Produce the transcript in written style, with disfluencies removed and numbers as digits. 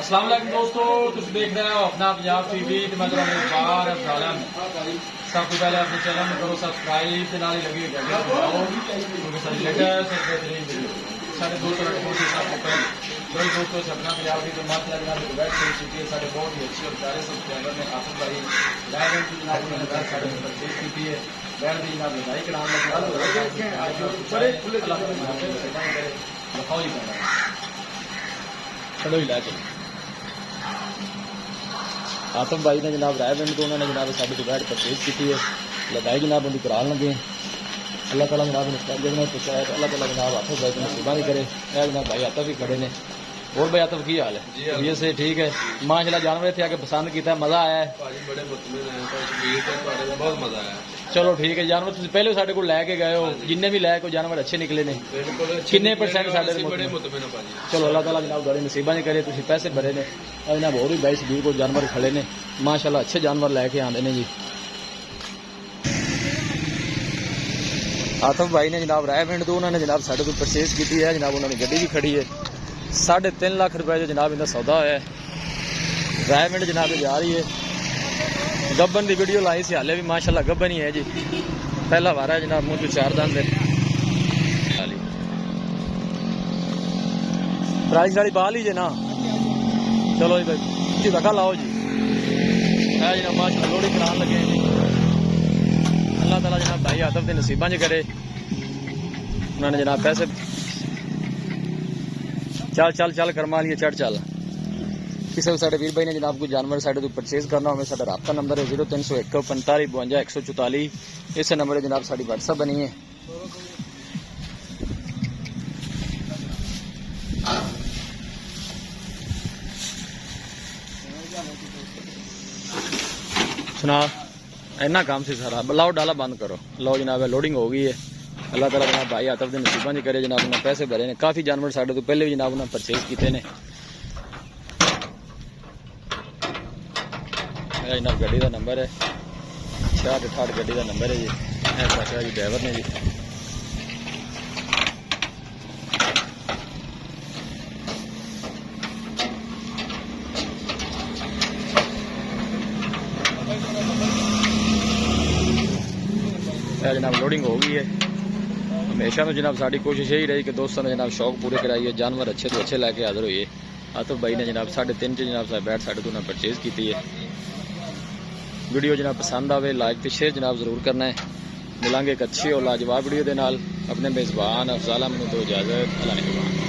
अस्सलाम वालेकुम दोस्तों, तुम देख रहे हो अपना पंजाब टीवी ते मैं तुहानू बार डालन सब तो पहले अपने चैनल में करो सब्सक्राइब ते नाल ही लगी हुई घंटी दबाओ क्योंकि सारी लेटेस्ट और बेहतरीन वीडियो साढ़े 200 लड़कों के साथ ओपन दो दोस्तों से अपना पंजाब की जो माशाल्लाह की वेब सीरीज चुकी है साढ़े बहुत ही अच्छी और प्यारे सब्सक्राइबर ने आसिफ भाई लाइव की जनाब ने वेब साढ़े परचेज की है बैठ दी जनाब लाइक नाम लगा बड़े खुले दिखाओ ही करना चलो ही ला चलो आतम भाई ने जनाब रायविंड तो उन्होंने जनाब साढ़े तो बैठ परचेज की है लगाई जनाब उनकी करा लगे अल्लाह ताला जनाब ने पहुँचाया तो अल्लाह ताला जनाब आतफ भाई को नसीबा नहीं करे जनाब भाई आतफ भी खड़े ने और भाई आतफ की हाल है ये से ठीक है माशाल्लाह जानवर थे आके पसंद किया मजा आया है बहुत मजा आया चलो ठीक है जानवर तुम पहले साढ़े को लैके गए हो जिन्ने भी लैके जानवर अच्छे निकले ने किन्ने परसेंट साढ़े चलो अल्लाह ताला जनाब बड़े नसीबा नहीं करे तुम पैसे भरे ने जनाब और भी 22-20 को जानवर खड़े ने माशाल्लाह अच्छे जानवर लैके आते हैं जी। आतफ भाई ने जनाब रायविंड तो उन्होंने जनाब साढ़े को परचेज की है जनाब उन्होंने गड्डी भी खड़ी है 3.5 लाख रुपए जो जनाब इनका सौदा होया है रायविंड जनाब जा रही है गब्बन की वीडियो लाई से हाले भी माशाल्लाह गब्बन ही है जी पहला वारा है जनाब मुझे 4 दंद है प्राइस वाली पा लीजिए ना चलो जी धक्का लाओ जी है जनाब माशाल्लाह लोड़ी करान लगे जी अल्लाह ताला जनाब भाई आतफ के नसीबा च करे उन्होंने जनाब पैसे चल चल चल कर्मा लिए चढ़ चल किसी भी साढ़े वीर भाई ने जनाब कोई जानवर साढ़े तो परचेज करना हो साढ़ा राबता नंबर है 0301 45 52 144 इस नंबर है जनाब साड़ी व्हाट्सअप बनी है। सुना इन्ना काम से सारा लाओ डाला बंद करो लो जनाब लोडिंग हो गई है अल्लाह ताला जनाब भाई आतफ के नसीबा नहीं करे जनाब उन्होंने पैसे भरे ने काफ़ी जानवर साढ़े तो पहले भी जनाब उन्होंने परचेज किए ने जनाब गड्डी का नंबर है 66 गड्डी का नंबर है जी चाचा जी ड्राइवर ने जी जनाब लोडिंग हो गई है हमेशा तो जनाब साड़ी कोशिश यही रही कि दोस्तों ने जनाब शौक पूरे कराइए जानवर अच्छे तो अच्छे लैके हाजिर हुई है आतफ भाई ने जनाब 3.5 जनाब बैठ साढ़े तो परचेज की है। वीडियो जनाब पसंद आवे लाइक तो शेयर जनाब जरूर करना है मिलांगे एक अच्छी और लाजवाब वीडियो के नाल अपने मेज़बान अफजाल अहमद को इजाज़त अल्लाह ने